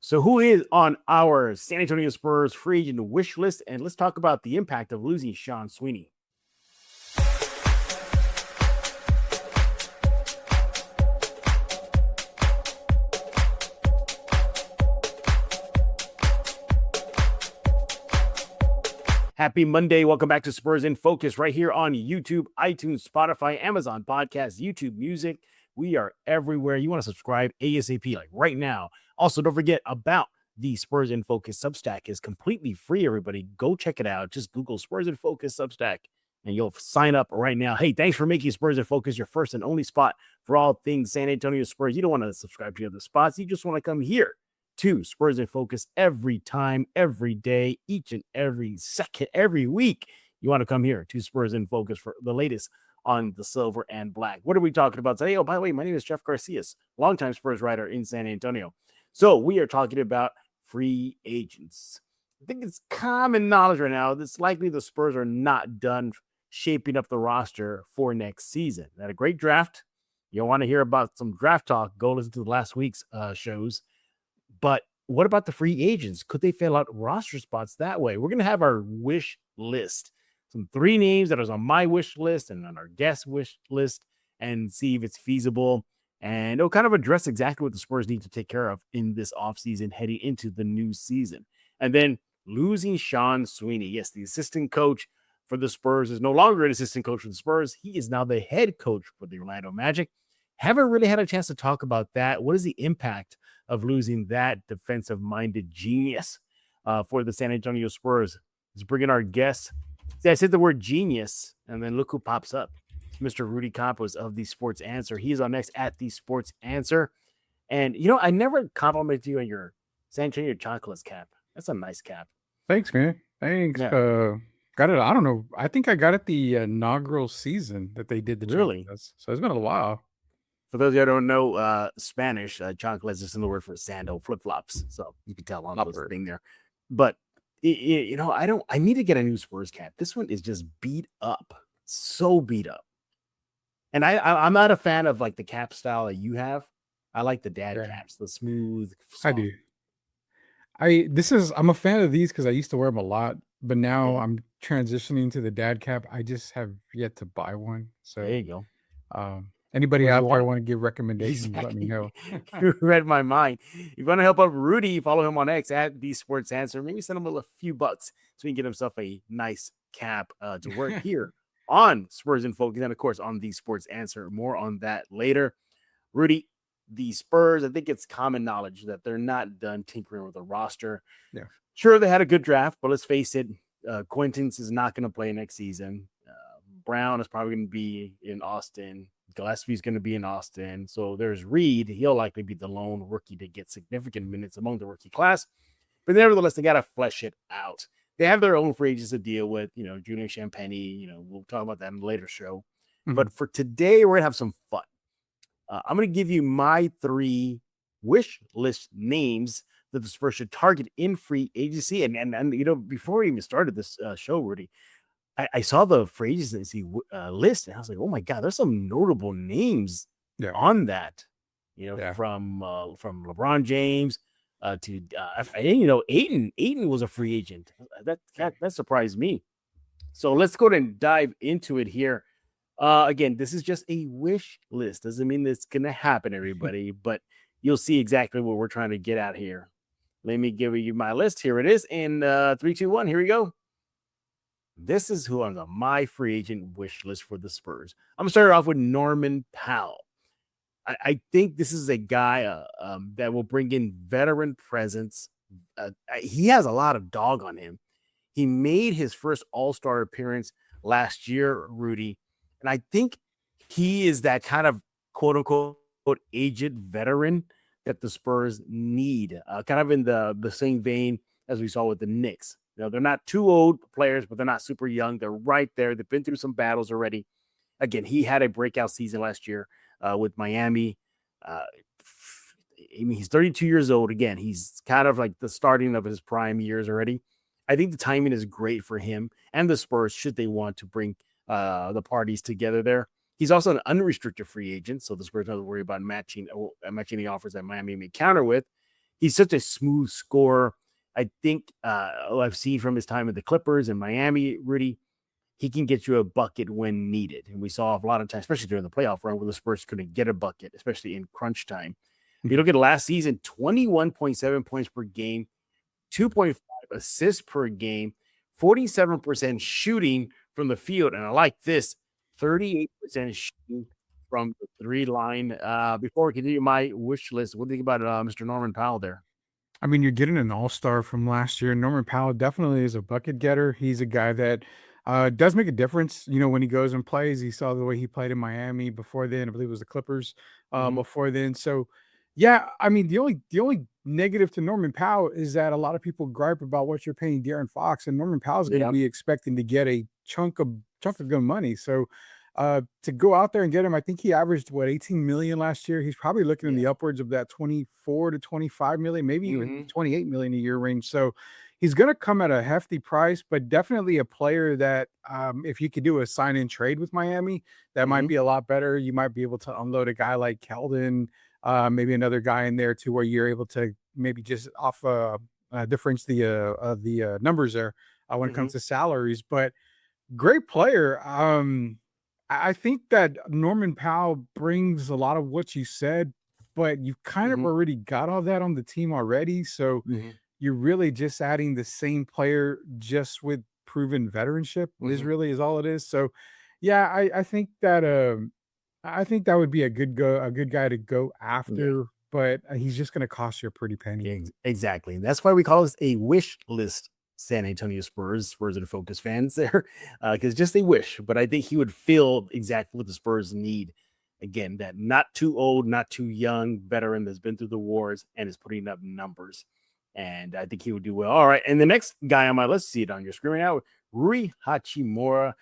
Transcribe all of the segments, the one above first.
So, who is on our San Antonio Spurs free agent wish list? And let's talk about the impact of losing Sean Sweeney. Happy Monday. Welcome back to Spurs in Focus right here on YouTube, iTunes, Spotify, Amazon Podcasts, YouTube Music. We are everywhere. You want to subscribe ASAP like right now. Also, don't forget about the Spurs in Focus Substack is completely free, everybody. Go check it out. Just Google Spurs in Focus Substack and you'll sign up right now. Hey, thanks for making Spurs in Focus your first and only spot for all things San Antonio Spurs. You don't want to subscribe to other spots. You just want to come here to Spurs in Focus every time, every day, each and every second, every week. You want to come here to Spurs in Focus for the latest on the silver and black. What are we talking about today? Oh, by the way, my name is Jeff Garcia, longtime Spurs writer in San Antonio. So we are talking about free agents. I think it's common knowledge right now that's likely the Spurs are not done shaping up the roster for next season. They had a great draft. You want to hear about some draft talk, go listen to the last week's shows. But what about the free agents? Could they fill out roster spots that way? We're going to have our wish list. Some 3 names that are on my wish list and on our guest wish list and see if it's feasible. And it'll kind of address exactly what the Spurs need to take care of in this offseason heading into the new season. And then losing Sean Sweeney. Yes, the assistant coach for the Spurs is no longer an assistant coach for the Spurs. He is now the head coach for the Orlando Magic. Haven't really had a chance to talk about that. What is the impact of losing that defensive-minded genius for the San Antonio Spurs? Let's bring in our guest. See, I said the word genius, and then look who pops up. It's Mr. Rudy Campos of The Sports Answer. He is on next at The Sports Answer. And, you know, I never complimented you on your San Antonio Chocolates cap. That's a nice cap. Thanks, man. Thanks. Yeah. Got it. I don't know. I think I got it the inaugural season that they did the Really? chocolates. So it's been a while. For those of you who don't know Spanish, chocolates is another word for sandal flip-flops. So you can tell on those thing there. But, you know, I need to get a new Spurs cap. This one is just beat up. So beat up. And I'm not a fan of like the cap style that you have. I like the dad caps, the smooth. Soft. I do. I'm a fan of these because I used to wear them a lot, but now I'm transitioning to the dad cap. I just have yet to buy one. So there you go. Anybody out there want to give recommendations, let me know. You read my mind. If you want to help out Rudy, follow him on X at The Sports Answer. Maybe send him a few bucks so he can get himself a nice cap to work here on Spurs in Focus. And, of course, on The Sports Answer. More on that later. Rudy, the Spurs, I think it's common knowledge that they're not done tinkering with the roster. Yeah. Sure, they had a good draft, but let's face it, Quintins is not going to play next season. Brown is probably going to be in Austin. Gillespie's going to be in Austin. So there's Reed. He'll likely be the lone rookie to get significant minutes among the rookie class. But nevertheless, they got to flesh it out. They have their own free agents to deal with, you know, Junior Champagny. You know, we'll talk about that in a later show. Mm-hmm. But for today, we're going to have some fun. I'm going to give you my 3 wish list names that the Spurs should target in free agency. And you know, before we even started this show, Rudy, I saw the free agency list and I was like, oh my God, there's some notable names on that, you know, from LeBron James to, you know, Ayton was a free agent. That surprised me. So let's go ahead and dive into it here. Again, this is just a wish list. Doesn't mean it's going to happen, everybody, but you'll see exactly what we're trying to get at here. Let me give you my list. Here it is. In 3, 2, 1, here we go. This is who on my free agent wish list for the Spurs. I'm going to start off with Norman Powell. I think this is a guy that will bring in veteran presence. He has a lot of dog on him. He made his first All-Star appearance last year, Rudy. And I think he is that kind of quote-unquote aged veteran that the Spurs need, kind of in the same vein as we saw with the Knicks. You know, they're not too old players, but they're not super young. They're right there. They've been through some battles already. Again, he had a breakout season last year with Miami. I mean, he's 32 years old. Again, he's kind of like the starting of his prime years already. I think the timing is great for him and the Spurs should they want to bring the parties together there. He's also an unrestricted free agent, so the Spurs don't have to worry about matching the offers that Miami may counter with. he's such a smooth scorer. I think I've seen from his time at the Clippers and Miami, Rudy, he can get you a bucket when needed. And we saw a lot of times, especially during the playoff run, where the Spurs couldn't get a bucket, especially in crunch time. You look at last season, 21.7 points per game, 2.5 assists per game, 47% shooting from the field. And I like this, 38% shooting from the three line. Before we continue my wish list, what do you think about Mr. Norman Powell there? I mean, you're getting an all-star from last year. Norman Powell definitely is a bucket getter. He's a guy that does make a difference. When he goes and plays, he saw the way he played in Miami before then. I believe it was the Clippers Mm-hmm. before then. So, yeah, I mean, the only negative to Norman Powell is that a lot of people gripe about what you're paying De'Aaron Fox, and Norman Powell's going to Yeah. be expecting to get a chunk of good money. So, to go out there and get him, I think he averaged 18 million last year. He's probably looking in the upwards of that 24 to 25 million, maybe even Mm-hmm. 28 million a year range. So he's going to come at a hefty price, but definitely a player that if you could do a sign and trade with Miami, that might Mm-hmm. be a lot better. You might be able to unload a guy like Keldon, maybe another guy in there too, where you're able to maybe just off difference the numbers there when it Mm-hmm. comes to salaries. But great player. I think that Norman Powell brings a lot of what you said, but you've kind of Mm-hmm. already got all that on the team already. So Mm-hmm. you're really just adding the same player just with proven veteranship is Mm-hmm. really all it is. So yeah, I think that would be a good guy to go Yeah. after, but he's just gonna cost you a pretty penny. Exactly. And that's why we call this a wish list San Antonio Spurs In Focus fans there, because just a wish. But I think he would fill exactly what the Spurs need. Again, that not too old, not too young veteran that's been through the wars and is putting up numbers. And I think he would do well. All right. And the next guy on my list, see it on your screen right now, Rui Hachimura.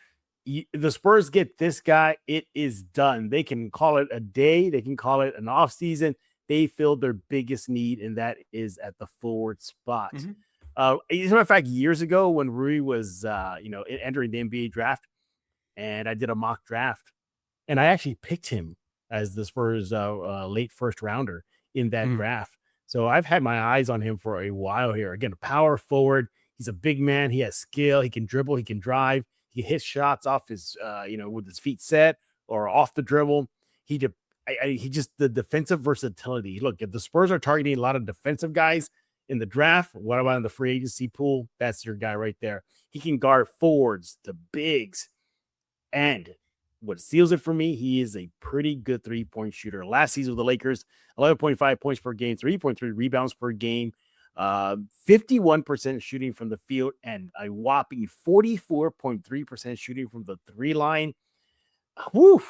The Spurs get this guy, it is done. They can call it a day, they can call it an offseason. They filled their biggest need, and that is at the forward spot. Mhm. As a matter of fact, years ago when Rui was, entering the NBA draft, and I did a mock draft, and I actually picked him as the Spurs' late first rounder in that Mm. draft. So I've had my eyes on him for a while here. Again, a power forward. He's a big man. He has skill. He can dribble. He can drive. He hits shots off his, with his feet set or off the dribble. He de- he just the defensive versatility. Look, if the Spurs are targeting a lot of defensive guys in the draft, what about in the free agency pool? That's your guy right there. He can guard forwards to bigs, and what seals it for me, he is a pretty good 3-point shooter. Last season with the Lakers, 11.5 points per game, 3.3 rebounds per game, 51% shooting from the field, and a whopping 44.3% shooting from the three line. Whew.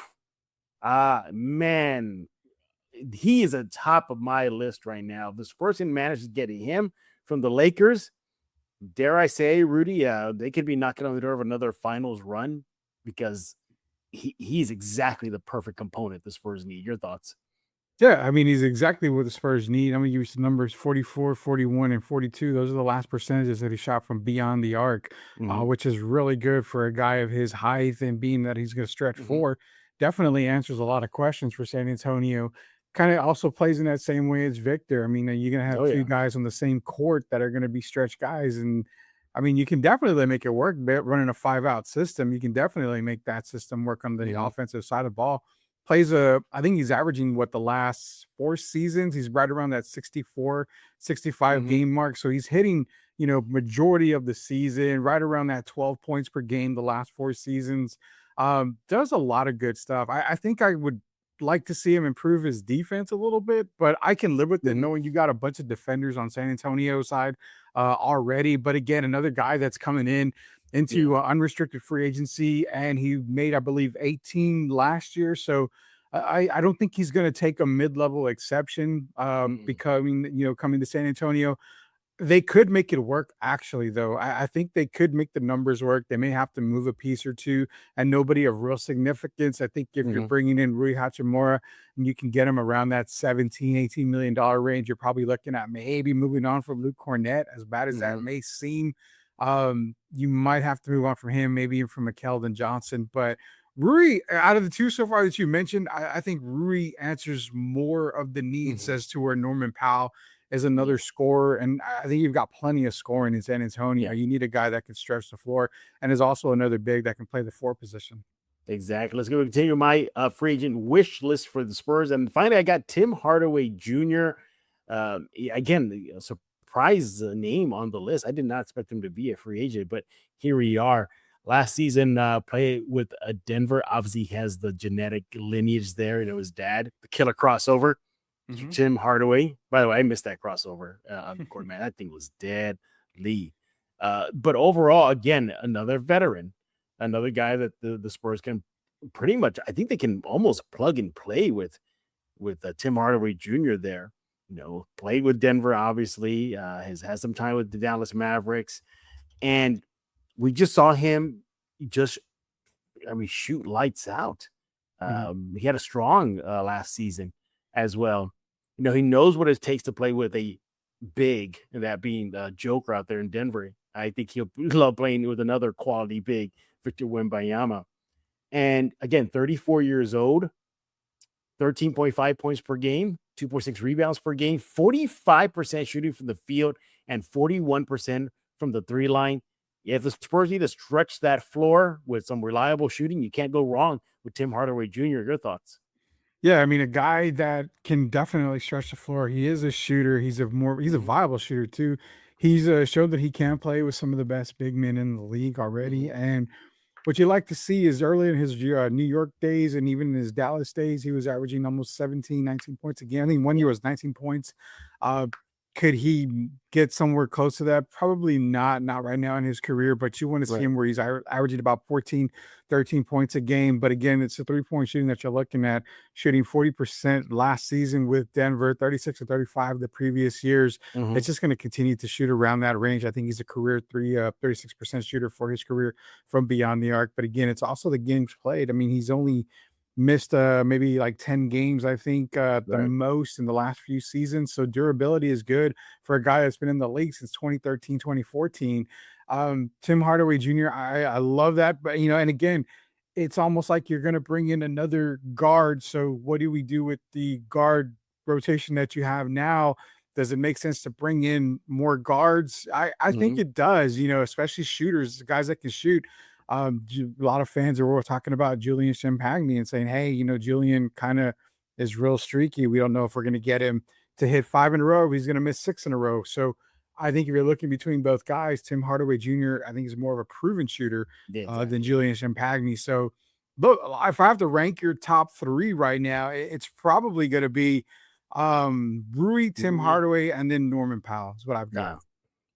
Man, he is at top of my list right now. If the Spurs can manage to get him from the Lakers, dare I say, Rudy, they could be knocking on the door of another finals run because he's exactly the perfect component the Spurs need. Your thoughts? Yeah, I mean, he's exactly what the Spurs need. I'm gonna use the numbers 44, 41, and 42. Those are the last percentages that he shot from beyond the arc, Mm-hmm. which is really good for a guy of his height and being that he's gonna stretch Mm-hmm. four. Definitely answers a lot of questions for San Antonio. Kind of also plays in that same way as Victor. I mean, you're gonna have Oh two yeah. guys on the same court that are gonna be stretch guys, and I mean, you can definitely make it work. Running a 5-out system, you can definitely make that system work on the Mm-hmm. offensive side of the ball. I think he's averaging what the last 4 seasons. He's right around that 64, 65 Mm-hmm. game mark. So he's hitting, majority of the season, right around that 12 points per game the last 4 seasons. Does a lot of good stuff. I think I would like to see him improve his defense a little bit, but I can live with it Mm-hmm. knowing you got a bunch of defenders on San Antonio side already. But again, another guy that's coming in Yeah. into unrestricted free agency, and he made, I believe, 18 last year. So I don't think he's going to take a mid-level exception Mm-hmm. coming to San Antonio. They could make it work, actually, though. I think they could make the numbers work. They may have to move a piece or two, and nobody of real significance. I think if you're Mm-hmm. bringing in Rui Hachimura and you can get him around that 17, $18 million range, you're probably looking at maybe moving on from Luke Cornett, as bad as that Mm-hmm. may seem. You might have to move on from him, maybe even from a Keldon Johnson. But Rui, out of the two so far that you mentioned, I think Rui answers more of the needs Mm-hmm. as to where Norman Powell is another scorer. And I think you've got plenty of scoring in San Antonio. Yeah, You need a guy that can stretch the floor and is also another big that can play the 4 position. exactly. Let's go continue my free agent wish list for the Spurs. And finally, I got Tim Hardaway Jr. Again, a surprise name on the list. I did not expect him to be a free agent, but here we are. Last season, play with Denver. Obviously, he has the genetic lineage there. You know, his dad, the killer crossover. Tim Hardaway. By the way, I missed that crossover on the court, man. That thing was deadly. But overall, again, another veteran, another guy that the Spurs can pretty much, I think they can almost plug and play with Tim Hardaway Jr. there. You know, played with Denver, obviously, has had some time with the Dallas Mavericks. And we just saw him shoot lights out. He had a strong last season as well. You know, he knows what it takes to play with a big, and that being Joker out there in Denver. I think he'll love playing with another quality big, Victor Wembanyama. And again, 34 years old, 13.5 points per game, 2.6 rebounds per game, 45% shooting from the field, and 41% from the 3 line. If the Spurs need to stretch that floor with some reliable shooting, you can't go wrong with Tim Hardaway Jr. Your thoughts? Yeah, I mean, a guy that can definitely stretch the floor. He is a shooter. He's a viable shooter too. He's showed that he can play with some of the best big men in the league already. And what you like to see is early in his New York days and even in his Dallas days, he was averaging almost 17, 19 points a game. I think one year was 19 points. Uh, could he get somewhere close to that? Probably not right now in his career, but you want to see Right. him where he's averaging about 14, 13 points a game. But again, it's a 3-point shooting that you're looking at, shooting 40% last season with Denver, 36 or 35 the previous years. Mhm. It's just going to continue to shoot around that range. I think he's a career 36% shooter for his career from beyond the arc. But again, it's also the games played. I mean, he's only missed maybe like 10 games, I think, the Right. most in the last few seasons. So durability is good for a guy that's been in the league since 2013, 2014. Tim Hardaway Jr., I love that. But, you know, and again, it's almost like you're going to bring in another guard. So what do we do with the guard rotation that you have now? Does it make sense to bring in more guards? I think Mhm. it does, you know, especially shooters, guys that can shoot. A lot of fans are talking about Julian Champagny and saying, hey, you know, Julian kind of is real streaky. We don't know if we're going to get him to hit 5 in a row, if he's going to miss 6 in a row. So I think if you're looking between both guys, Tim Hardaway Jr., I think is more of a proven shooter Yeah, than exactly. Julian Champagny. So, look, if I have to rank your top 3 right now, it's probably going to be Rui, Tim Mhm. Hardaway, and then Norman Powell is what I've Yeah. got.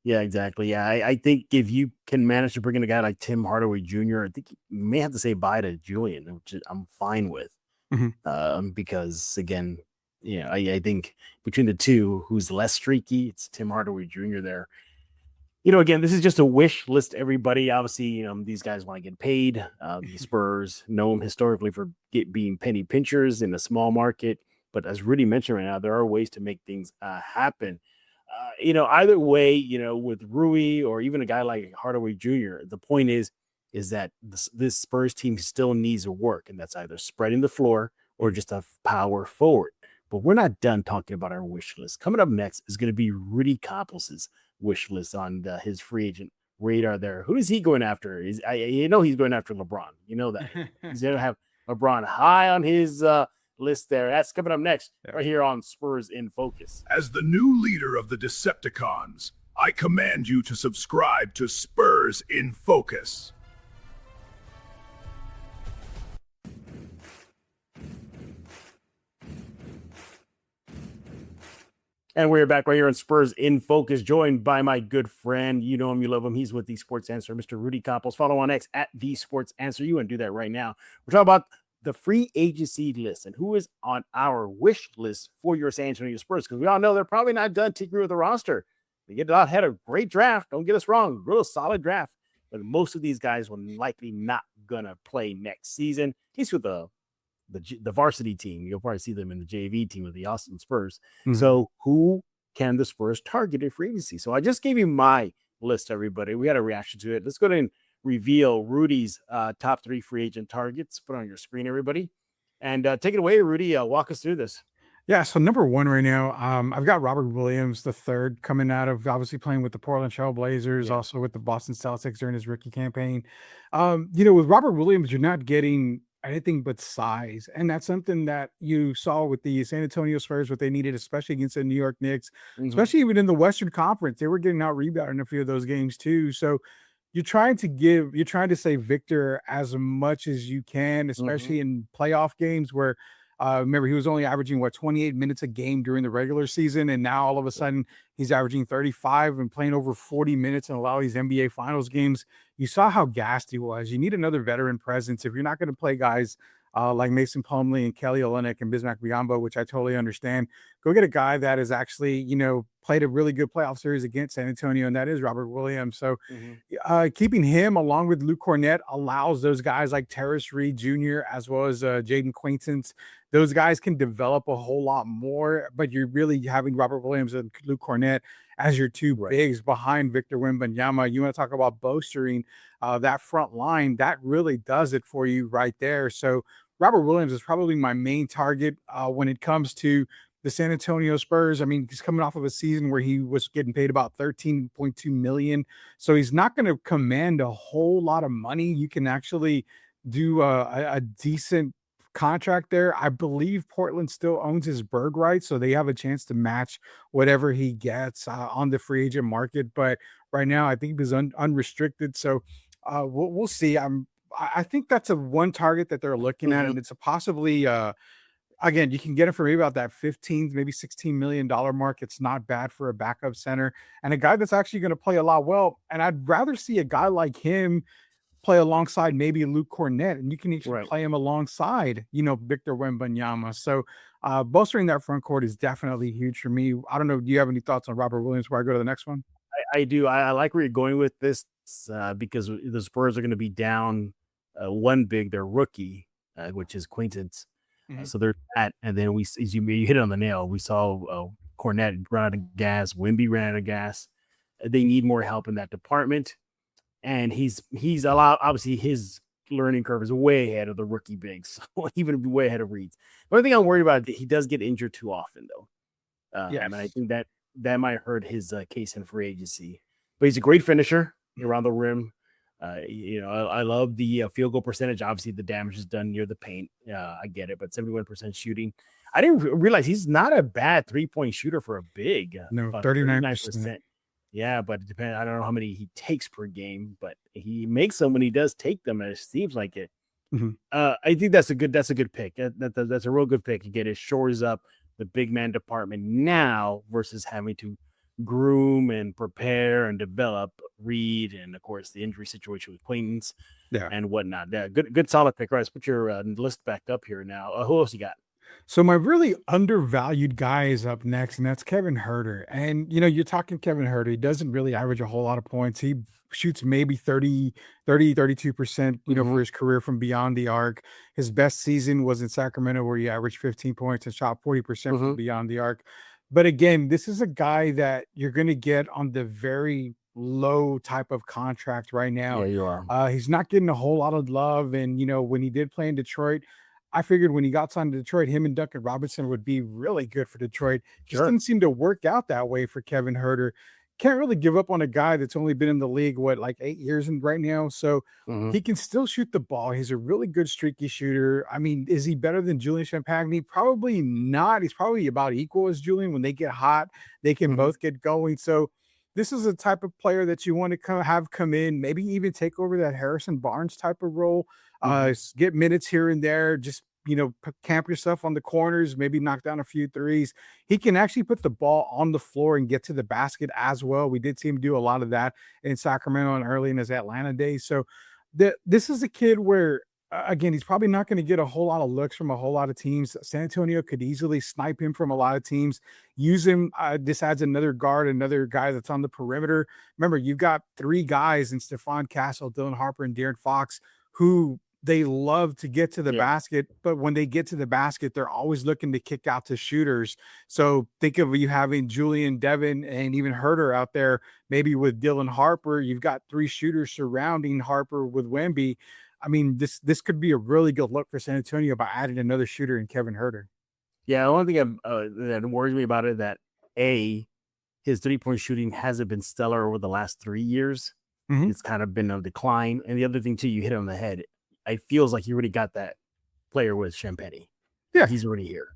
Yeah, exactly. Yeah, I think if you can manage to bring in a guy like Tim Hardaway Jr., I think you may have to say bye to Julian, which I'm fine with. Mhm. Because again, I think between the two, who's less streaky, it's Tim Hardaway Jr. there. You know, again, this is just a wish list, everybody. Obviously, these guys want to get paid. The Spurs know them historically for being penny pinchers in a small market. But as Rudy mentioned right now, there are ways to make things happen. Either way, with Rui or even a guy like Hardaway Jr., the point is that this Spurs team still needs work, and that's either spreading the floor or just a power forward. But we're not done talking about our wish list. Coming up next is going to be Rudy Campos's wish list on his free agent radar there. Who is he going after? He's going after LeBron. You know that. He's going to have LeBron high on his list there. That's coming up next Yeah. right here on Spurs in Focus. As the new leader of the Decepticons, I command you to subscribe to Spurs in Focus. And we're back right here on Spurs in Focus, joined by my good friend. You know him, you love him. He's with the Sports Answer, Mr. Rudy Campos. Follow on X at the Sports Answer. You want to do that right now. We're talking about the free agency list and who is on our wish list for your San Antonio Spurs, because we all know they're probably not done tinkering with the roster. They had a great draft. Don't get us wrong, real solid draft, but most of these guys will likely not gonna play next season. He's with the varsity team. You'll probably see them in the JV team with the Austin Spurs. Mhm. So who can the Spurs target in free agency? So I just gave you my list, everybody. We had a reaction to it. Let's go ahead and reveal Rudy's top 3 free agent targets. Put on your screen, everybody. And take it away, Rudy. Walk us through this. Yeah, so number one right now, I've got Robert Williams the third coming out of obviously playing with the Portland Trail Blazers, Yeah. also with the Boston Celtics during his rookie campaign. With Robert Williams, you're not getting anything but size, and that's something that you saw with the San Antonio Spurs, what they needed, especially against the New York Knicks, Hmm. especially even in the Western Conference, they were getting out rebounded in a few of those games too. So you're trying to save Victor as much as you can, Hmm. especially in playoff games where remember, he was only averaging 28 minutes a game during the regular season, and now all of a sudden he's averaging 35 and playing over 40 minutes in a lot of these NBA Finals games. You saw how gassed he was. You need another veteran presence if you're not going to play guys like Mason Plumlee and Kelly Olynyk and Bismack Biyombo, which I totally understand. Go get a guy that has actually, played a really good playoff series against San Antonio, and that is Robert Williams. So Hmm. keeping him along with Luke Cornett allows those guys like Terrace Reed Jr. as well as Jaden Quaintance. Those guys can develop a whole lot more, but you're really having Robert Williams and Luke Cornett as your two Right. bigs behind Victor Wembanyama. You want to talk about bolstering that front line? That really does it for you right there. So Robert Williams is probably my main target when it comes to the San Antonio Spurs. I mean, he's coming off of a season where he was getting paid about 13.2 million. So he's not going to command a whole lot of money. You can actually do a decent contract there. I believe Portland still owns his bird rights, so they have a chance to match whatever he gets on the free agent market. But right now, I think he's unrestricted. So we'll see. I think that's a one target that they're looking at, Hmm. and it's a possibly again, you can get it for maybe about that 15, maybe $16 million mark. It's not bad for a backup center and a guy that's actually going to play a lot well. And I'd rather see a guy like him play alongside maybe Luke Cornett, and you can actually Right. play him alongside, Victor Wembanyama. So bolstering that front court is definitely huge for me. I don't know. Do you have any thoughts on Robert Williams before I go to the next one? I do. I like where you're going with this because the Spurs are going to be down one big, their rookie, which is Quaintance. Mhm. So there's that, and then as you hit it on the nail. We saw Cornette run out of gas, Wimby ran out of gas. They need more help in that department, and he's a lot. Obviously, his learning curve is way ahead of the rookie bigs, so even way ahead of Reed's. The only thing I'm worried about, he does get injured too often, though. And I Yes. think that might hurt his case in free agency. But he's a great finisher around the rim. I love the field goal percentage. Obviously, the damage is done near the paint. I get it, but 71% shooting. I didn't realize he's not a bad 3-point shooter for a big, No, about 39%. 39%. Yeah, but it depends. I don't know how many he takes per game, but he makes them when he does take them, and it seems like it. Mhm. I think that's a good pick. That's a real good pick. Again, it shores up the big man department now versus having to groom and prepare and develop Reed, and of course the injury situation with Quaintance Yeah. and whatnot. Yeah, good solid pick. Right, let's put your list back up here now. Who else you got? So my really undervalued guy is up next, and that's Kevin Herter. And you're talking Kevin Herter. He doesn't really average a whole lot of points. He shoots maybe 32%, Hmm. for his career from beyond the arc. His best season was in Sacramento, where he averaged 15 points and shot 40% from Hmm. beyond the arc. But again, this is a guy that you're going to get on the very low type of contract right now. Yeah, you are. He's not getting a whole lot of love. And, when he did play in Detroit, I figured when he got signed to Detroit, him and Duncan Robinson would be really good for Detroit. Just Sure. didn't seem to work out that way for Kevin Herter. Can't really give up on a guy that's only been in the league, like 8 years in right now. So Hmm. he can still shoot the ball. He's a really good streaky shooter. I mean, is he better than Julian Champagny? Probably not. He's probably about equal as Julian. When they get hot, they can Hmm. both get going. So this is a type of player that you want to have come in, maybe even take over that Harrison Barnes type of role, Hmm. get minutes here and there, just camp yourself on the corners, maybe knock down a few threes. He can actually put the ball on the floor and get to the basket as well. We did see him do a lot of that in Sacramento and early in his Atlanta days. So this is a kid where, again, he's probably not going to get a whole lot of looks from a whole lot of teams. San Antonio could easily snipe him from a lot of teams, use him. This adds another guard, another guy that's on the perimeter. Remember, you've got three guys in Stephon Castle, Dylan Harper, and De'Aaron Fox who they love to get to the Yeah. basket, but when they get to the basket, they're always looking to kick out to shooters. So think of you having Julian, Devin, and even Herter out there, maybe with Dylan Harper. You've got three shooters surrounding Harper with Wemby. I mean, this could be a really good look for San Antonio by adding another shooter in Kevin Herter. Yeah, the only thing that worries me about it that his 3-point shooting hasn't been stellar over the last 3 years. Mhm. It's kind of been a decline. And the other thing too, you hit it on the head. It feels like you already got that player with Champagny. Yeah. He's already here.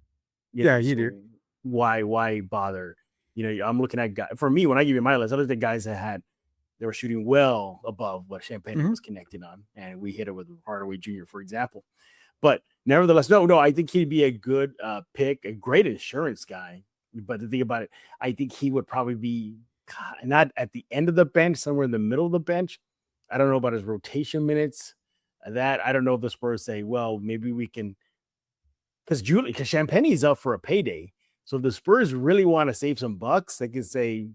Yeah, you do. Why bother? I'm looking at guys. For me, when I give you my list, I looked at guys they were shooting well above what Champagny Mhm. was connected on, and we hit it with Hardaway Jr., for example. But nevertheless, no, I think he'd be a good pick, a great insurance guy. But the thing about it, I think he would probably be not at the end of the bench, somewhere in the middle of the bench. I don't know about his rotation minutes. That I don't know if the Spurs say, well, maybe we can, because Champagne's up for a payday. So if the Spurs really want to save some bucks, they can say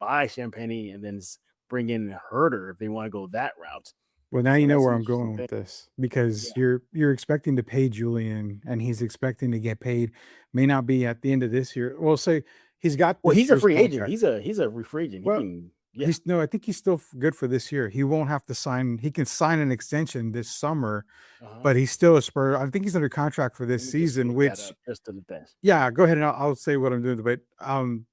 buy Champagne and then bring in Herder if they want to go that route. Well, now you So know that's where an I'm interesting going thing. with this because Yeah. you're expecting to pay Julian and he's expecting to get paid. May not be at the end of this year. Well, say he's got Well, this he's a year's free agent. contract. He's a free agent. He Well, can, yeah. I think he's still good for this year. He won't have to sign. He can sign an extension this summer, Uh-huh. but he's still a Spur. I think he's under contract for this Let me just season, look that which up just to the best. yeah, go ahead and I'll say what I'm doing. But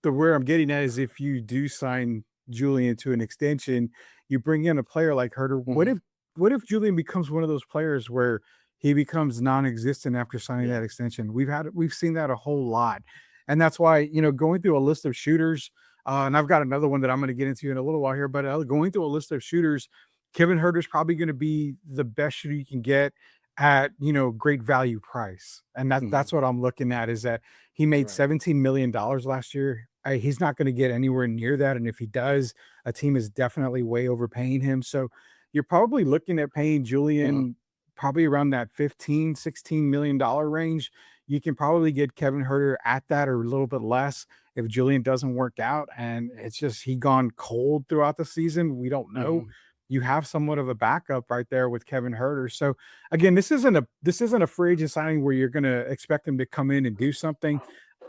the where I'm getting at is if you do sign Julian to an extension, you bring in a player like Herter. Mhm. What if Julian becomes one of those players where he becomes non-existent after signing Yeah. that extension? We've seen that a whole lot, and that's why going through a list of shooters. And I've got another one that I'm going to get into in a little while here. But going through a list of shooters, Kevin Herter's probably going to be the best shooter you can get at great value price, and that's Mhm. what I'm looking at is that he made Right. $17 million last year. He's not going to get anywhere near that, and if he does, a team is definitely way overpaying him. So you're probably looking at paying Mhm. Julian probably around that 15-16 million dollar range. You can probably get Kevin Herter at that or a little bit less if Julian doesn't work out, and it's just he gone cold throughout the season. We don't know. Mhm. You have somewhat of a backup right there with Kevin Herter. So again, this isn't a free agent signing where you're going to expect him to come in and do something.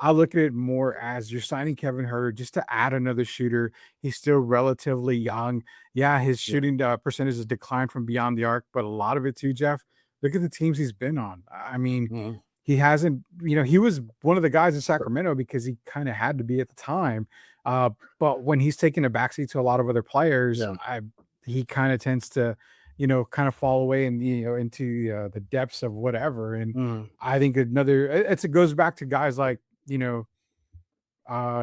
I look at it more as you're signing Kevin Herter just to add another shooter. He's still relatively young. Yeah, his Yeah. shooting percentage has declined from beyond the arc, but a lot of it too, Jeff. Look at the teams he's been on. I mean, Mhm. he hasn't, he was one of the guys in Sacramento because he kind of had to be at the time. But when he's taking a backseat to a lot of other players, Yeah. he kind of tends to kind of fall away and into the depths of whatever. And Mhm. I think it goes back to guys like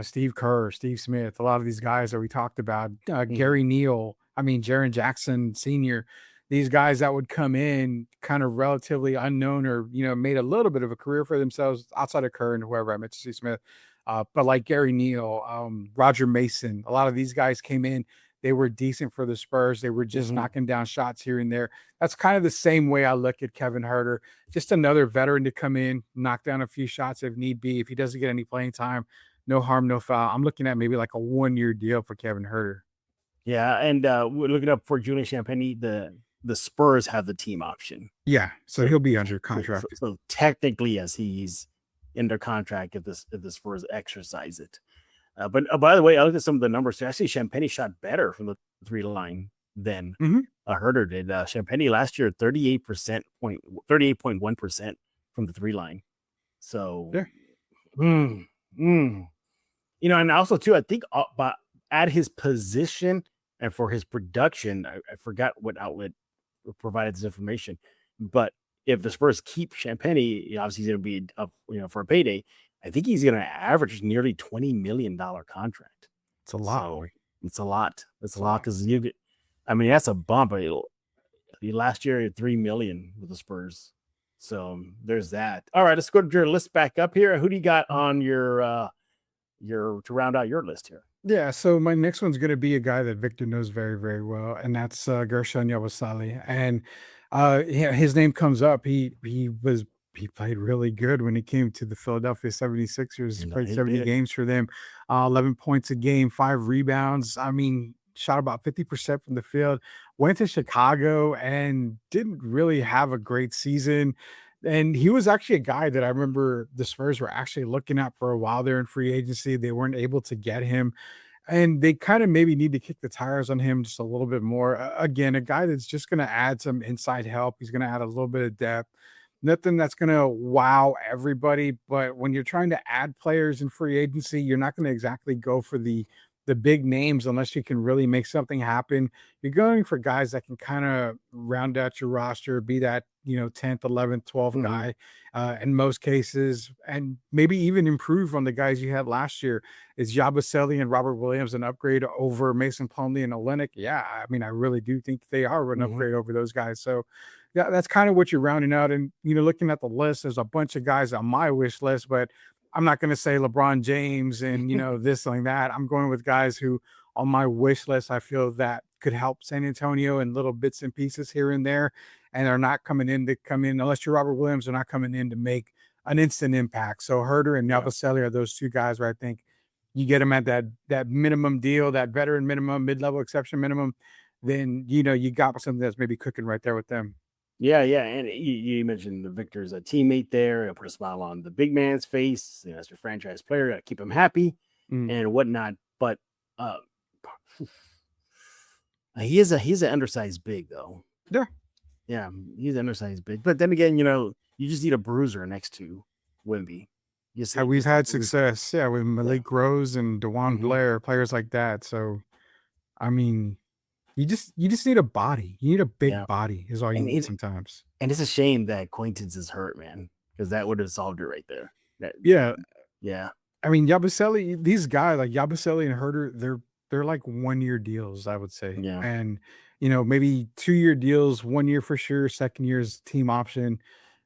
Steve Kerr, Steve Smith, a lot of these guys that we talked about, Mhm. Gary Neal, Jaron Jackson Sr., these guys that would come in kind of relatively unknown or, made a little bit of a career for themselves outside of Kerr and whoever I mentioned, Steve Smith. But like Gary Neal, Roger Mason, a lot of these guys came in. They were decent for the Spurs. They were just Mhm. knocking down shots here and there. That's kind of the same way I look at Kevin Herter. Just another veteran to come in, knock down a few shots if need be. If he doesn't get any playing time, no harm, no foul. I'm looking at maybe like a 1-year deal for Kevin Herter. Yeah, and we're looking up for Julian Champagny. The Spurs have the team option. Yeah, so So, he'll be under contract. so technically, yes, he's under contract if the Spurs exercise it. But by the way, I looked at some of the numbers. Actually, Champagny shot better from the 3 line than Mhm. Herder did. Champagny last year 38.1% from the 3 line. So, Yeah. mm, mm. And also too, I think but at his position and for his production, I forgot what outlet provided this information, but if the Spurs keep Champagny, obviously he's going to be up, for a payday. I think he's going to average nearly $20 million contract. It's a lot, So boy. it's a lot. It's a It's a lot lot. because that's a bump. Last year, he had 3 million with the Spurs. So there's that. All right, let's go to your list back up here. Who do you got on your to round out your list here? Yeah, so my next one's going to be a guy that Victor knows very, very well, and that's Gershon Yabusele. And yeah, his name comes up. He played really good when he came to the Philadelphia 76ers. He No, played he 70 did. games for them, 11 points a game, 5 rebounds. Shot about 50% from the field. Went to Chicago and didn't really have a great season. And he was actually a guy that I remember the Spurs were actually looking at for a while there in free agency. They weren't able to get him, and they kind of maybe need to kick the tires on him just a little bit more. Again, a guy that's just going to add some inside help. He's going to add a little bit of depth. Nothing that's going to wow everybody. But when you're trying to add players in free agency, you're not going to exactly go for the big names unless you can really make something happen. You're going for guys that can kind of round out your roster, be that, 10th, 11th, 12th Mhm. guy in most cases, and maybe even improve on the guys you had last year. Is Yabusele and Robert Williams an upgrade over Mason Plumlee and Olenek? Yeah, I mean, I really do think they are an Mhm. upgrade over those guys. So, yeah, that's kind of what you're rounding out. And, looking at the list, there's a bunch of guys on my wish list, but I'm not going to say LeBron James and, this and that. I'm going with guys who on my wish list, I feel that could help San Antonio in little bits and pieces here and there. And are not coming in to come in, unless you're Robert Williams, they're not coming in to make an instant impact. So Herter and Yeah. Yabusele are those two guys where I think you get them at that minimum deal, that veteran minimum, mid-level exception minimum, then, you got something that's maybe cooking right there with them. Yeah, and you mentioned the Victor's a teammate there. It'll put a smile on the big man's face. As your franchise player, got to keep him happy Mm. and whatnot. But he's an undersized big though. Yeah, he's undersized big. But then again, you just need a bruiser next to Wemby. We've had success, with Malik Rose and DeJuan Mhm. Blair, players like that. So, I mean, you just need a body. You need a big Yeah. body is all you And need sometimes. And it's a shame that Quaintance is hurt, man, because that would have solved it right there. Yeah. Yeah. I mean, Yabusele, these guys like Yabusele and Herter, they're like 1-year deals, I would say. Yeah. And, maybe 2-year deals, 1 year for sure, second year's team option.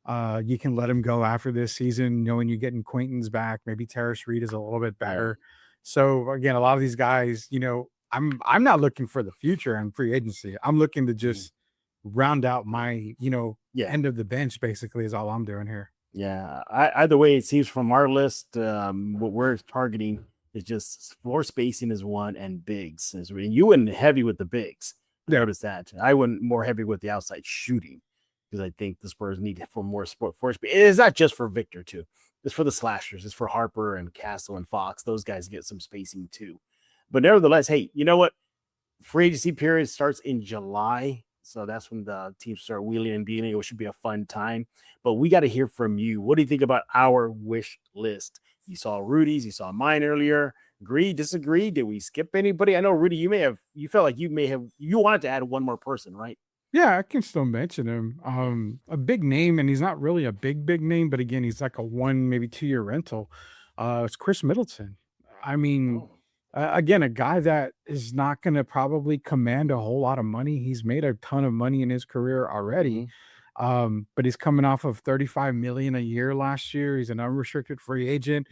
You can let him go after this season, knowing you're getting Quaintance back. Maybe Terrace Reed is a little bit better. So again, a lot of these guys, I'm not looking for the future in free agency. I'm looking to just round out my, end of the bench, basically, is all I'm doing here. Yeah. Either way, it seems from our list, what we're targeting is just floor spacing is one and bigs. You went heavy with the bigs. Yeah. Notice that. I went more heavy with the outside shooting because I think the Spurs need for more floor space. It's not just for Victor, too. It's for the slashers. It's for Harper and Castle and Fox. Those guys get some spacing, too. But nevertheless, hey, you know what? Free agency period starts in July. So that's when the teams start wheeling and dealing. It should be a fun time. But we got to hear from you. What do you think about our wish list? You saw Rudy's, you saw mine earlier. Agree, disagree? Did we skip anybody? I know, Rudy, you felt like you wanted to add one more person, right? Yeah, I can still mention him. A big name, and he's not really a big name, but again, he's like a 1, maybe 2-year rental. It's Chris Middleton. I mean, again, a guy that is not going to probably command a whole lot of money. He's made a ton of money in his career already. But he's coming off of 35 million a year last year. He's an unrestricted free agent.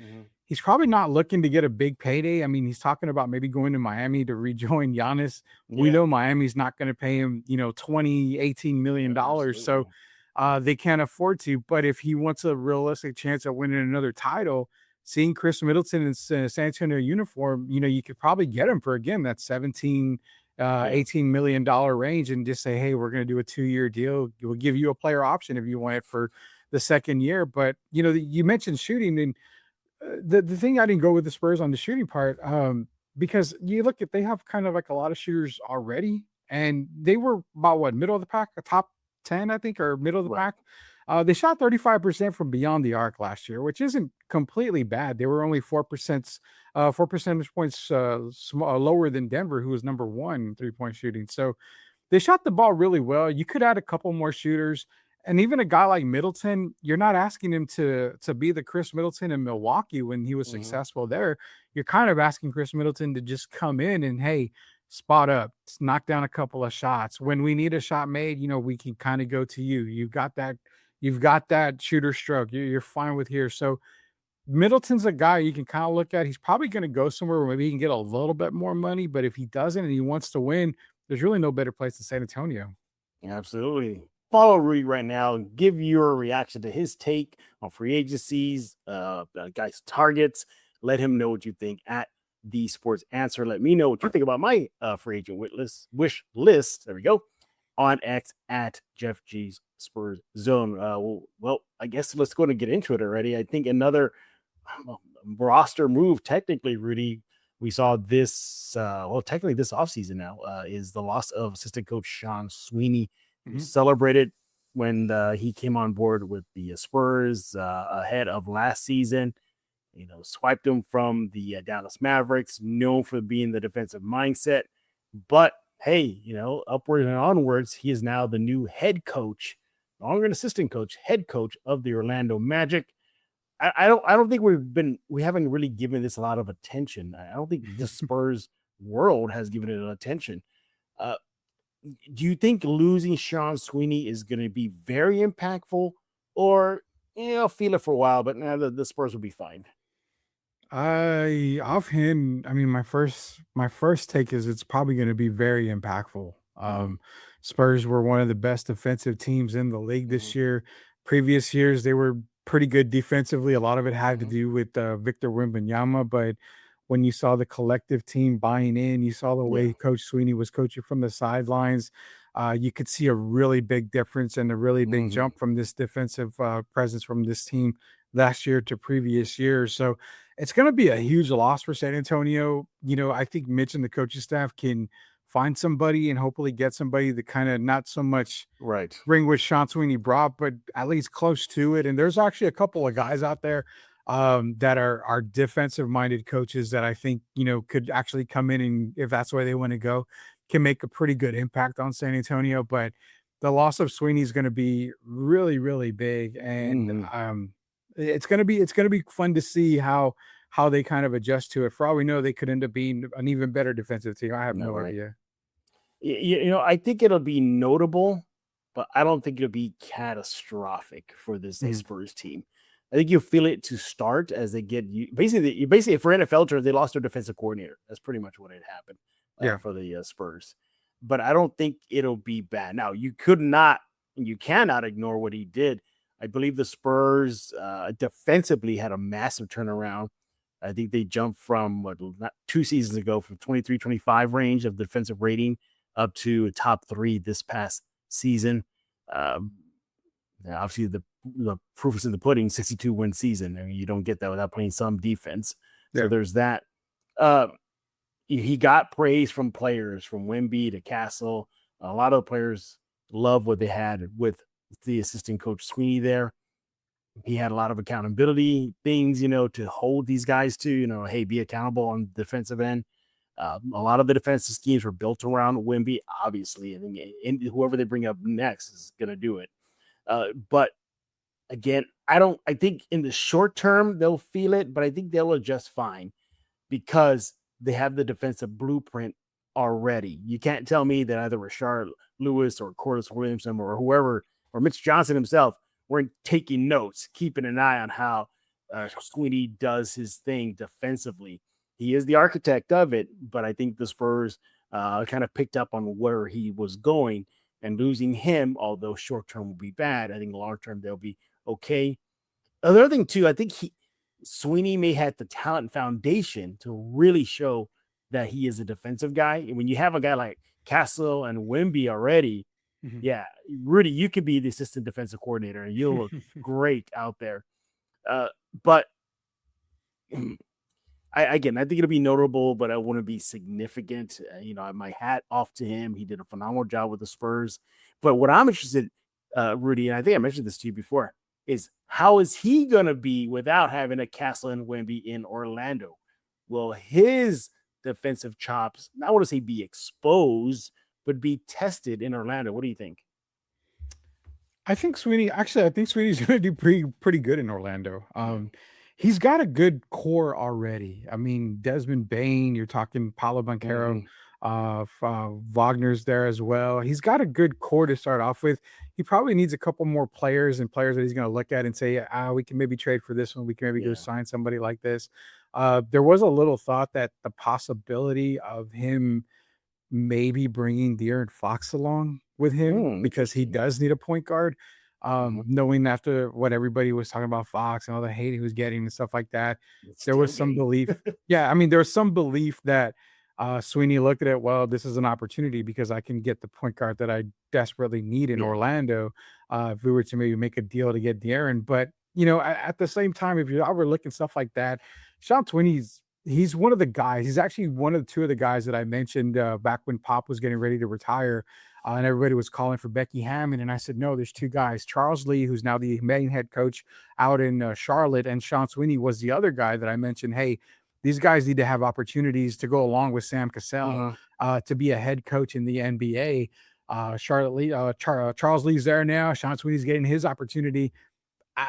He's probably not looking to get a big payday. I mean, he's talking about maybe going to Miami to rejoin Giannis. We know Miami's not going to pay him, 20, $18 million. So they can't afford to. But if he wants a realistic chance at winning another title, seeing Chris Middleton in San Antonio uniform, you could probably get him for, again, that 17, $18 million range, and just say, hey, we're going to do a 2-year deal. We'll give you a player option if you want it for the second year. But, you mentioned shooting, and the thing I didn't go with the Spurs on the shooting part, because you look at, they have kind of like a lot of shooters already, and they were about what, middle of the pack, a top 10, I think, or middle of the pack. They shot 35% from beyond the arc last year, which isn't completely bad. They were only 4 percentage points lower than Denver, who was number 1 in 3-point shooting. So they shot the ball really well. You could add a couple more shooters. And even a guy like Middleton, you're not asking him to be the Chris Middleton in Milwaukee when he was successful there. You're kind of asking Chris Middleton to just come in and, hey, spot up, knock down a couple of shots. When we need a shot made, we can kind of go to you. You've got that shooter stroke. You're fine with here. So Middleton's a guy you can kind of look at. He's probably going to go somewhere where maybe he can get a little bit more money. But if he doesn't and he wants to win, there's really no better place than San Antonio. Absolutely. Follow Rudy right now. Give your reaction to his take on free agencies, guys' targets. Let him know what you think at the Sports Answer. Let me know what you think about my free agent wish list. There we go. On X at Jeff G's Spurs Zone. Well, I guess let's go and get into it already. I think another roster move, technically, Rudy, we saw this, technically this offseason now, is the loss of assistant coach Sean Sweeney, who celebrated when he came on board with the Spurs ahead of last season. Swiped him from the Dallas Mavericks, known for being the defensive mindset. But hey, upward and onwards, he is now the new head coach, no longer an assistant coach, head coach of the Orlando Magic. I don't think we haven't really given this a lot of attention. I don't think the Spurs world has given it attention. Uh, do you think losing Sean Sweeney is going to be very impactful, or feel it for a while, but now the Spurs will be fine? I mean, my first take is it's probably going to be very impactful. Mhm, Spurs were one of the best defensive teams in the league mhm, this year. Previous years, they were pretty good defensively. A lot of it had to mhm. do with Victor Wembanyama, but when you saw the collective team buying in, you saw the Yeah. way Coach Sweeney was coaching from the sidelines. You could see a really big difference and a really big Mhm. jump from this defensive presence from this team last year to previous years. So it's going to be a huge loss for San Antonio. I think Mitch and the coaching staff can find somebody and hopefully get somebody that kind of not so much Right. bring what Sean Sweeney brought, but at least close to it. And there's actually a couple of guys out there that are defensive minded coaches that I think could actually come in and if that's the way they want to go, can make a pretty good impact on San Antonio. But the loss of Sweeney is going to be really, really big, and Mhm. it's gonna be fun to see how they kind of adjust to it. For all we know, they could end up being an even better defensive team. I have No, no right. idea. I think it'll be notable, but I don't think it'll be catastrophic for this Mhm. Spurs team. I think you'll feel it to start as they get basically for NFL terms, they lost their defensive coordinator. That's pretty much what had happened Yeah. for the Spurs. But I don't think it'll be bad. Now you cannot ignore what he did. I believe the Spurs defensively had a massive turnaround. I think they jumped from not 2 seasons ago from 23-25 range of defensive rating up to a top three this past season. Um, Obviously, the proof is in the pudding. 62-win season. I mean, you don't get that without playing some defense. So Yeah. there's that. Uh, he got praise from players, from Wemby to Castle. A lot of the players love what they had with the assistant coach Sweeney there. He had a lot of accountability things, to hold these guys to, hey, be accountable on the defensive end. A lot of the defensive schemes were built around Wimby, obviously. I think whoever they bring up next is going to do it. But again, I think in the short term, they'll feel it, but I think they'll adjust fine because they have the defensive blueprint already. You can't tell me that either Rashard Lewis or Corliss Williamson or whoever, or Mitch Johnson himself, weren't taking notes, keeping an eye on how Sweeney does his thing defensively. He is the architect of it, but I think the Spurs kind of picked up on where he was going, and losing him, although short term will be bad, I think long term they'll be okay. Another thing too, I think Sweeney may have the talent foundation to really show that he is a defensive guy. And when you have a guy like Castle and Wimby already, Mhm. yeah, Rudy, you could be the assistant defensive coordinator and you'll look great out there. But I think it'll be notable, but I wouldn't be significant. My hat off to him. He did a phenomenal job with the Spurs. But what I'm interested, Rudy, and I think I mentioned this to you before, is how is he going to be without having a Castle and Wemby in Orlando? Will his defensive chops, not want to say be exposed, but be tested in Orlando? What do you think? I think Sweeney's gonna do pretty good in Orlando. Yeah. He's got a good core already. I mean, Desmond Bain, you're talking Paulo Banchero, Mhm. Wagner's there as well. He's got a good core to start off with. He probably needs a couple more players and players that he's gonna look at and say, we can maybe trade for this one. We can maybe go Yeah. sign somebody like this. There was a little thought that the possibility of him maybe bringing De'Aaron Fox along with him because he Interesting. does need a point guard. Mhm. Knowing after what everybody was talking about Fox and all the hate he was getting and stuff like that, It's there still was some getting. belief. Yeah, I mean, there was some belief that Sweeney looked at it. Well, this is an opportunity because I can get the point guard that I desperately need in Yeah. Orlando. If we were to maybe make a deal to get De'Aaron, but at the same time, if you're overlooking stuff like that, Sean Sweeney's he's one of the guys. He's actually one of the two of the guys that I mentioned back when Pop was getting ready to retire. and everybody was calling for Becky Hammond. And I said, no, there's two guys. Charles Lee, who's now the main head coach out in Charlotte, and Sean Sweeney was the other guy that I mentioned. Hey, these guys need to have opportunities to go along with Sam Cassell to be a head coach in the NBA. Charlotte Lee, Charles Lee's there now. Sean Sweeney's getting his opportunity.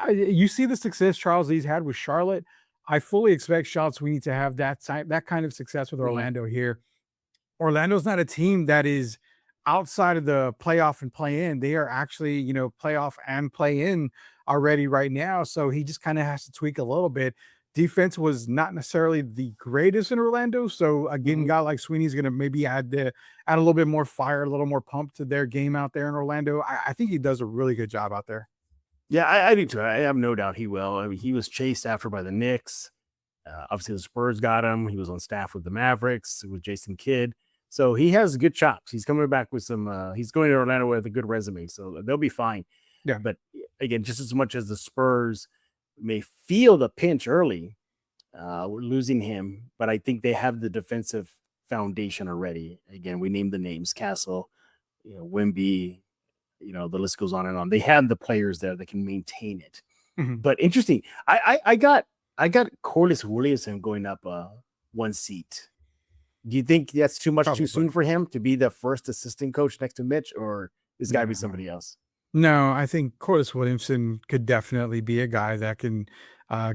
You see the success Charles Lee's had with Charlotte. I fully expect Sean Sweeney to have that kind of success with Orlando here. Orlando's not a team that is outside of the playoff and play in. They are actually, playoff and play in already right now. So he just kind of has to tweak a little bit. Defense was not necessarily the greatest in Orlando. So again, a guy like Sweeney's going to maybe add a little bit more fire, a little more pump to their game out there in Orlando. I think he does a really good job out there. Yeah, I do too. I have no doubt he will. I mean, he was chased after by the Knicks. Obviously, the Spurs got him. He was on staff with the Mavericks with Jason Kidd. So he has good chops. He's coming back with some. He's going to Orlando with a good resume, so they'll be fine. Yeah. But again, just as much as the Spurs may feel the pinch early, we're losing him, but I think they have the defensive foundation already. Again, we named the names: Castle, Wemby. The list goes on and on. They have the players there that can maintain it. But interesting. I got Corliss Williamson going up one seat. Do you think that's too much too soon for him to be the first assistant coach next to Mitch, or is got to be somebody else? No, I think Corliss Williamson could definitely be a guy that can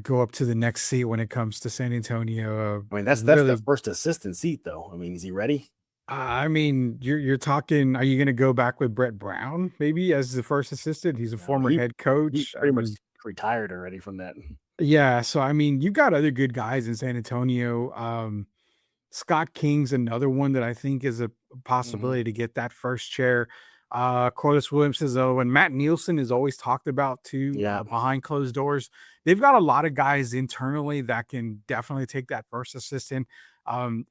go up to the next seat when it comes to San Antonio. I mean, that's the first assistant seat, though. I mean, is he ready? I mean, you're talking. Are you going to go back with Brett Brown maybe as the first assistant? He's a former head coach. He's pretty much retired already from that. Yeah, so I mean, you've got other good guys in San Antonio. Scott King's another one that I think is a possibility to get that first chair. Corliss Williams is when Matt Nielsen is always talked about too, behind closed doors. They've got a lot of guys internally that can definitely take that first assistant.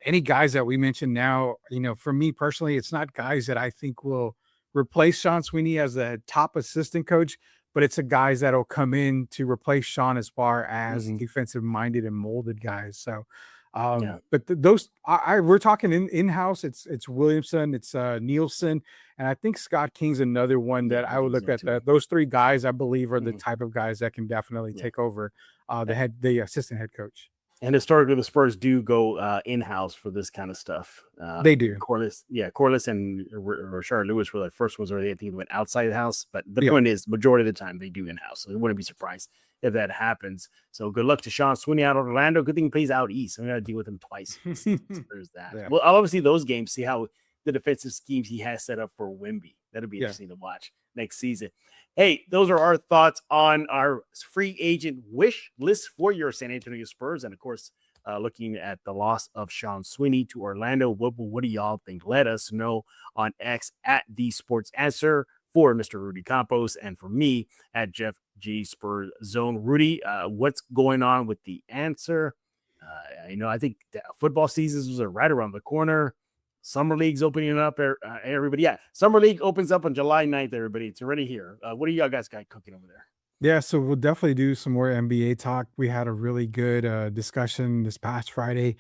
Any guys that we mentioned now, for me personally, it's not guys that I think will replace Sean Sweeney as a top assistant coach, but it's a guys that'll come in to replace Sean as far as defensive minded and molded guys. So, but those we're talking in-house. It's Williamson, it's Nielsen, and I think Scott King's another one that I would look at. Those three guys, I believe, are the type of guys that can definitely take over the assistant head coach. And historically, the Spurs do go in-house for this kind of stuff. They do. Corliss and Rashard Lewis were the first ones where they think went outside the house. But the point is, majority of the time, they do in-house. So they wouldn't be surprised if that happens. So good luck to Sean Sweeney out of Orlando. Good thing he plays out east. I'm going to deal with him twice. There's that. Yeah. Well, I'll obviously those games, see how the defensive schemes he has set up for Wemby. That'll be interesting to watch next season. Hey, those are our thoughts on our free agent wish list for your San Antonio Spurs. And, of course, looking at the loss of Sean Sweeney to Orlando. What do y'all think? Let us know on X at The Sports Answer for Mr. Rudy Campos and for me at Jeff G. Spurs Zone. Rudy, what's going on with the answer? I think the football seasons are right around the corner. Summer League's opening up, everybody. Yeah, Summer League opens up on July 9th, everybody. It's already here. What do y'all guys got cooking over there? Yeah, so we'll definitely do some more NBA talk. We had a really good discussion this past Friday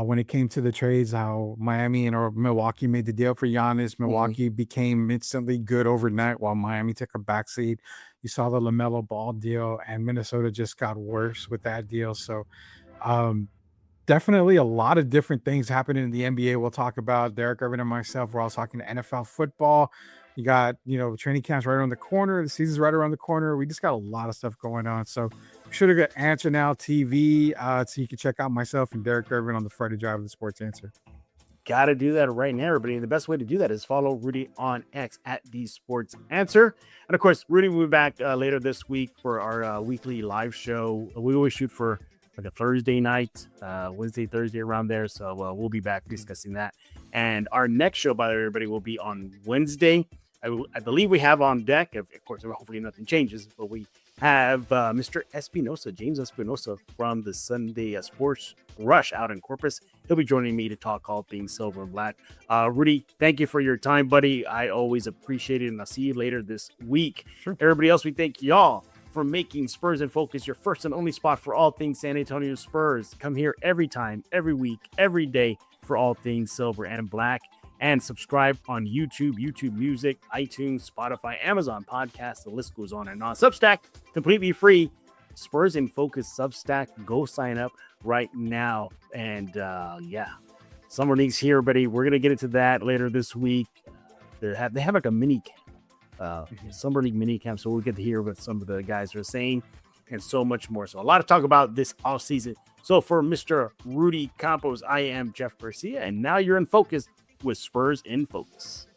when it came to the trades, how Miami and Milwaukee made the deal for Giannis. Milwaukee became instantly good overnight while Miami took a backseat. You saw the LaMelo Ball deal, and Minnesota just got worse with that deal. So, definitely a lot of different things happening in the NBA. We'll talk about Derek Irvin and myself. We're all talking NFL football. You got, training camps right around the corner. The season's right around the corner. We just got a lot of stuff going on. So be sure to get Answer Now TV so you can check out myself and Derek Irvin on the Friday Drive of the Sports Answer. Got to do that right now, everybody. And the best way to do that is follow Rudy on X at The Sports Answer. And, of course, Rudy will be back later this week for our weekly live show. We always shoot for like a Thursday night, Wednesday, Thursday, around there. So we'll be back discussing that. And our next show, by the way, everybody, will be on Wednesday. I believe we have on deck, of course, hopefully nothing changes, but we have Mr. Espinosa, James Espinosa from the Sunday Sports Rush out in Corpus. He'll be joining me to talk all things silver and black. Rudy, thank you for your time, buddy. I always appreciate it, and I'll see you later this week. Sure. Everybody else, we thank y'all for making Spurs in Focus your first and only spot for all things San Antonio Spurs. Come here every time, every week, every day for all things silver and black. and subscribe on YouTube, YouTube Music, iTunes, Spotify, Amazon Podcasts. The list goes on and on. Substack, completely free. Spurs in Focus Substack. Go sign up right now. And Summer League's here, buddy. We're going to get into that later this week. They have like a mini camp, Summer League mini camp. So we'll get to hear what some of the guys are saying and so much more. So a lot to talk about this offseason. So for Mr. Rudy Campos, I am Jeff Garcia. And now you're in focus with Spurs in Focus.